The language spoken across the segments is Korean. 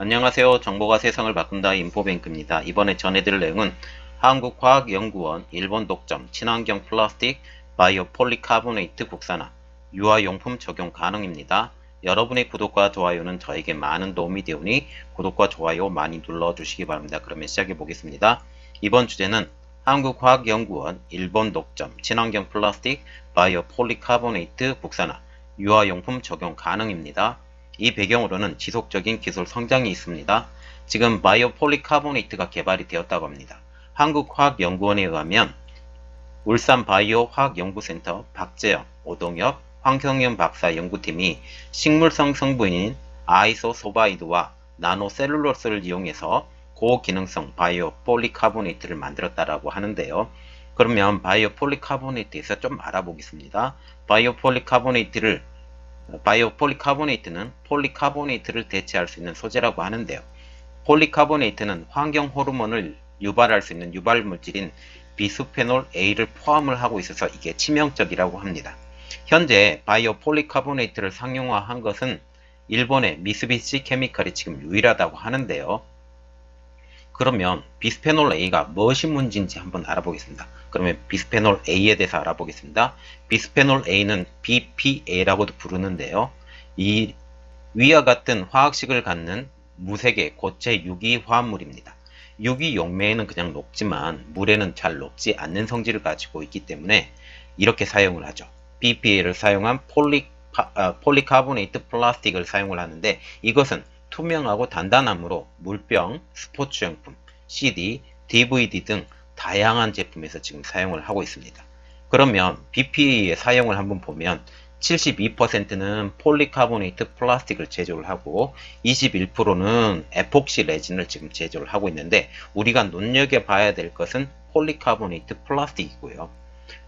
안녕하세요. 정보가 세상을 바꾼다 인포뱅크입니다. 이번에 전해드릴 내용은 한국과학연구원 일본 독점 친환경 플라스틱 바이오 폴리카보네이트 국산화 유아용품 적용 가능입니다. 여러분의 구독과 좋아요는 저에게 많은 도움이 되오니 구독과 좋아요 많이 눌러주시기 바랍니다. 그러면 시작해 보겠습니다. 이번 주제는 한국과학연구원 일본 독점 친환경 플라스틱 바이오 폴리카보네이트 국산화 유아용품 적용 가능입니다. 이 배경으로는 지속적인 기술 성장이 있습니다. 지금 바이오 폴리카보네이트가 개발이 되었다고 합니다. 한국화학연구원에 의하면 울산 바이오 화학연구센터 박재영, 오동엽, 황성현 박사 연구팀이 식물성 성분인 아이소소바이드와 나노셀룰로스를 이용해서 고기능성 바이오 폴리카보네이트를 만들었다라고 하는데요. 그러면 바이오 폴리카보네이트에서 좀 알아보겠습니다. 바이오 폴리카보네이트는 폴리카보네이트를 대체할 수 있는 소재라고 하는데요. 폴리카보네이트는 환경 호르몬을 유발할 수 있는 유발 물질인 비스페놀 A를 포함을 하고 있어서 이게 치명적이라고 합니다. 현재 바이오 폴리카보네이트를 상용화한 것은 일본의 미쓰비시 케미칼이 지금 유일하다고 하는데요. 그러면 비스페놀 A가 무엇이 문제인지 한번 알아보겠습니다. 그러면 비스페놀 A에 대해서 알아보겠습니다. 비스페놀 A는 BPA라고도 부르는데요. 이 위와 같은 화학식을 갖는 무색의 고체 유기 화합물입니다. 유기 용매에는 그냥 녹지만 물에는 잘 녹지 않는 성질을 가지고 있기 때문에 이렇게 사용을 하죠. BPA를 사용한 폴리카보네이트 플라스틱을 사용을 하는데 이것은 투명하고 단단함으로 물병, 스포츠용품, CD, DVD 등 다양한 제품에서 지금 사용을 하고 있습니다. 그러면 BPA의 사용을 한번 보면 72%는 폴리카보네이트 플라스틱을 제조를 하고 21%는 에폭시 레진을 지금 제조를 하고 있는데 우리가 눈여겨봐야 될 것은 폴리카보네이트 플라스틱이고요.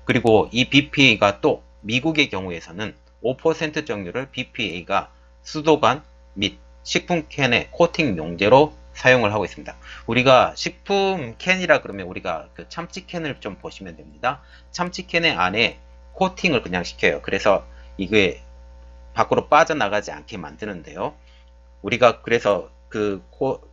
그리고 이 BPA가 또 미국의 경우에서는 5% 정도를 BPA가 수도관 및 식품 캔의 코팅 용제로 사용을 하고 있습니다. 우리가 식품 캔이라 그러면 우리가 그 참치 캔을 좀 보시면 됩니다. 참치 캔의 안에 코팅을 그냥 시켜요. 그래서 이게 밖으로 빠져나가지 않게 만드는데요. 우리가 그래서 그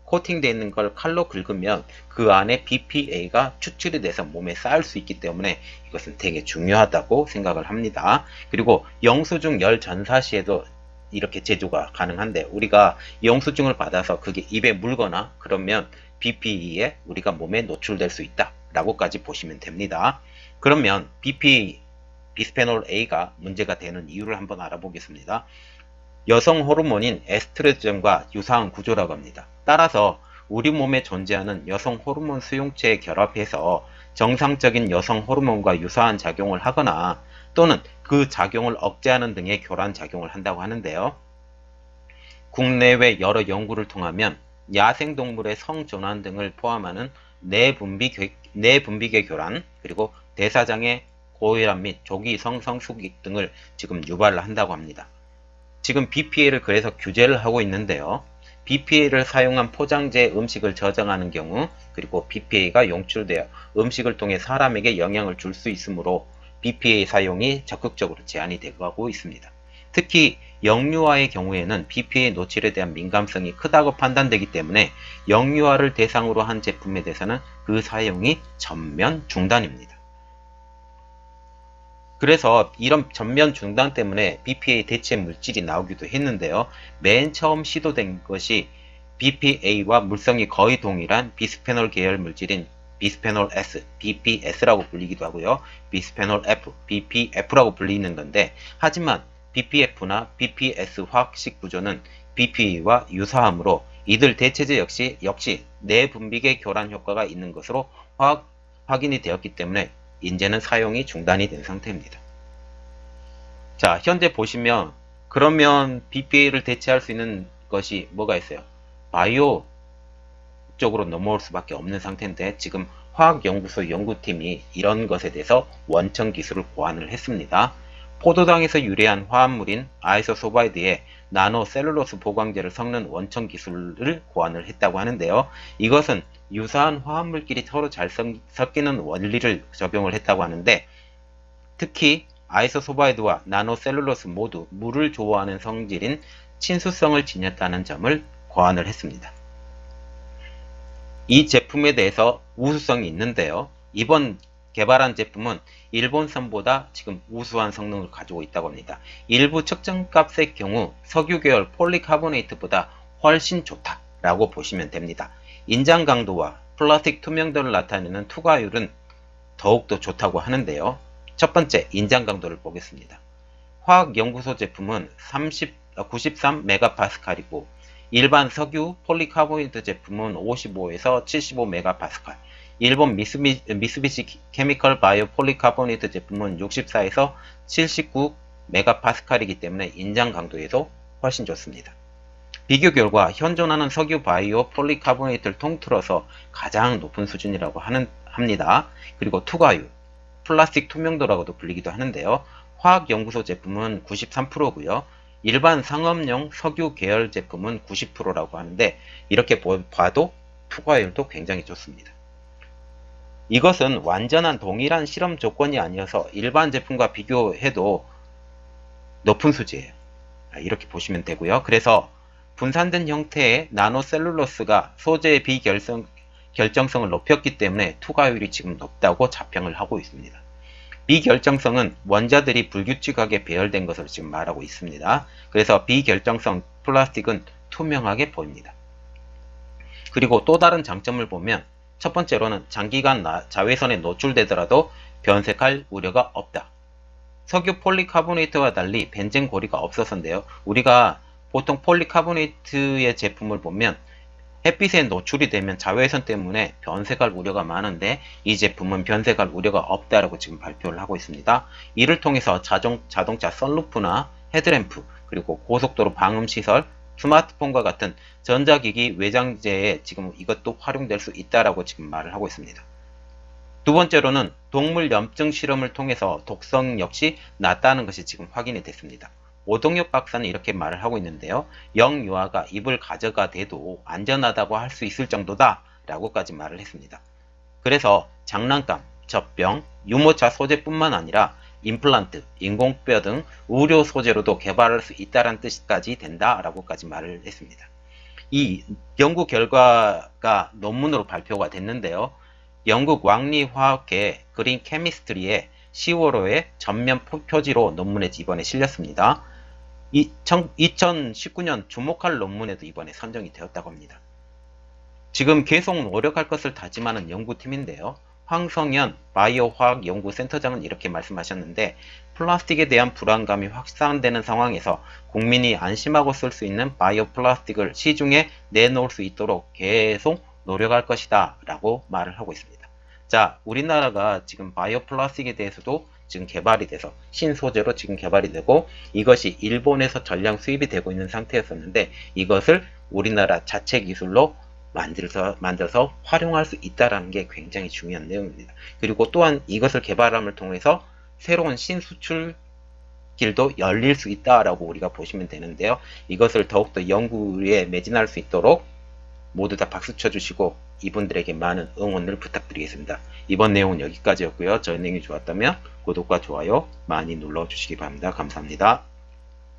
코팅되어 있는 걸 칼로 긁으면 그 안에 BPA가 추출이 돼서 몸에 쌓일 수 있기 때문에 이것은 되게 중요하다고 생각을 합니다. 그리고 영수증 열 전사 시에도 이렇게 제조가 가능한데 우리가 영수증을 받아서 그게 입에 물거나 그러면 BPA에 우리가 몸에 노출될 수 있다 라고까지 보시면 됩니다. 그러면 BPA, 비스페놀 A가 문제가 되는 이유를 한번 알아보겠습니다. 여성 호르몬인 에스트로겐과 유사한 구조라고 합니다. 따라서 우리 몸에 존재하는 여성 호르몬 수용체에 결합해서 정상적인 여성 호르몬과 유사한 작용을 하거나 또는 그 작용을 억제하는 등의 교란 작용을 한다고 하는데요. 국내외 여러 연구를 통하면 야생동물의 성전환 등을 포함하는 내분비계 교란, 그리고 대사장의 고혈압 및 조기 성성숙 등을 지금 유발을 한다고 합니다. 지금 BPA를 그래서 규제를 하고 있는데요. BPA를 사용한 포장재 음식을 저장하는 경우 그리고 BPA가 용출되어 음식을 통해 사람에게 영향을 줄 수 있으므로 BPA 사용이 적극적으로 제한이 되고 있습니다. 특히 영유아의 경우에는 BPA 노출에 대한 민감성이 크다고 판단되기 때문에 영유아를 대상으로 한 제품에 대해서는 그 사용이 전면 중단입니다. 그래서 이런 전면 중단 때문에 BPA 대체 물질이 나오기도 했는데요. 맨 처음 시도된 것이 BPA와 물성이 거의 동일한 비스페놀 계열 물질인 비스페놀 S, BPS라고 불리기도 하고요. 비스페놀 F, BPF라고 불리는 건데 하지만 BPF나 BPS 화학식 구조는 BPA와 유사하므로 이들 대체제 역시 내분비계 교란 효과가 있는 것으로 확인이 되었기 때문에 이제는 사용이 중단이 된 상태입니다. 자, 현재 보시면 그러면 BPA를 대체할 수 있는 것이 뭐가 있어요? 바이오 쪽으로 넘어올 수밖에 없는 상태인데 지금 화학연구소 연구팀이 이런 것에 대해서 원천 기술을 고안을 했습니다. 포도당에서 유래한 화합물인 아이소소바이드에 나노셀룰로스 보강제를 섞는 원천 기술을 고안을 했다고 하는데요. 이것은 유사한 화합물끼리 서로 잘 섞이는 원리를 적용을 했다고 하는데 특히 아이소소바이드와 나노셀룰로스 모두 물을 좋아하는 성질인 친수성을 지녔다는 점을 고안을 했습니다. 이 제품에 대해서 우수성이 있는데요. 이번 개발한 제품은 일본산보다 지금 우수한 성능을 가지고 있다고 합니다. 일부 측정값의 경우 석유 계열 폴리카보네이트보다 훨씬 좋다라고 보시면 됩니다. 인장 강도와 플라스틱 투명도를 나타내는 투과율은 더욱더 좋다고 하는데요. 첫 번째, 인장 강도를 보겠습니다. 화학연구소 제품은 93메가파스칼이고 일반 석유 폴리카보네이트 제품은 55에서 75메가파스칼, 일본 미쓰비시 케미컬 바이오 폴리카보네이트 제품은 64에서 79메가파스칼이기 때문에 인장 강도에도 훨씬 좋습니다. 비교 결과 현존하는 석유 바이오 폴리카보네이트를 통틀어서 가장 높은 수준이라고 합니다. 그리고 투과율, 플라스틱 투명도라고도 불리기도 하는데요. 화학연구소 제품은 93%고요. 일반 상업용 석유 계열 제품은 90%라고 하는데 이렇게 봐도 투과율도 굉장히 좋습니다. 이것은 완전한 동일한 실험 조건이 아니어서 일반 제품과 비교해도 높은 수지예요. 이렇게 보시면 되고요. 그래서 분산된 형태의 나노셀룰로스가 소재의 비결정성을 높였기 때문에 투과율이 지금 높다고 자평을 하고 있습니다. 비결정성은 원자들이 불규칙하게 배열된 것을 지금 말하고 있습니다. 그래서 비결정성 플라스틱은 투명하게 보입니다. 그리고 또 다른 장점을 보면 첫 번째로는 장기간 자외선에 노출되더라도 변색할 우려가 없다. 석유 폴리카보네이트와 달리 벤젠 고리가 없어서인데요. 우리가 보통 폴리카보네이트의 제품을 보면 햇빛에 노출이 되면 자외선 때문에 변색할 우려가 많은데 이 제품은 변색할 우려가 없다라고 지금 발표를 하고 있습니다. 이를 통해서 자동차 선루프나 헤드램프, 그리고 고속도로 방음시설, 스마트폰과 같은 전자기기 외장재에 지금 이것도 활용될 수 있다라고 지금 말을 하고 있습니다. 두 번째로는 동물 염증 실험을 통해서 독성 역시 낮다는 것이 지금 확인이 됐습니다. 오동혁 박사는 이렇게 말을 하고 있는데요. 영유아가 입을 가져가 대도 안전하다고 할 수 있을 정도다 라고까지 말을 했습니다. 그래서 장난감, 젖병, 유모차 소재뿐만 아니라 임플란트, 인공뼈 등 의료 소재로도 개발할 수 있다는 뜻까지 된다라고까지 말을 했습니다. 이 연구 결과가 논문으로 발표가 됐는데요. 영국 왕리화학회 그린 케미스트리의 10월호에 전면 표지로 논문에 이번에 실렸습니다. 2019년 주목할 논문에도 이번에 선정이 되었다고 합니다. 지금 계속 노력할 것을 다짐하는 연구팀인데요. 황성현 바이오화학연구센터장은 이렇게 말씀하셨는데 플라스틱에 대한 불안감이 확산되는 상황에서 국민이 안심하고 쓸 수 있는 바이오 플라스틱을 시중에 내놓을 수 있도록 계속 노력할 것이다 라고 말을 하고 있습니다. 자, 우리나라가 지금 바이오 플라스틱에 대해서도 지금 개발이 돼서 신소재로 지금 개발이 되고 이것이 일본에서 전량 수입이 되고 있는 상태였었는데 이것을 우리나라 자체 기술로 만들어서 활용할 수 있다는 게 굉장히 중요한 내용입니다. 그리고 또한 이것을 개발함을 통해서 새로운 신수출 길도 열릴 수 있다라고 우리가 보시면 되는데요. 이것을 더욱더 연구에 매진할 수 있도록 모두 다 박수 쳐주시고 이분들에게 많은 응원을 부탁드리겠습니다. 이번 내용은 여기까지였고요. 저희 내용이 좋았다면 구독과 좋아요 많이 눌러주시기 바랍니다. 감사합니다.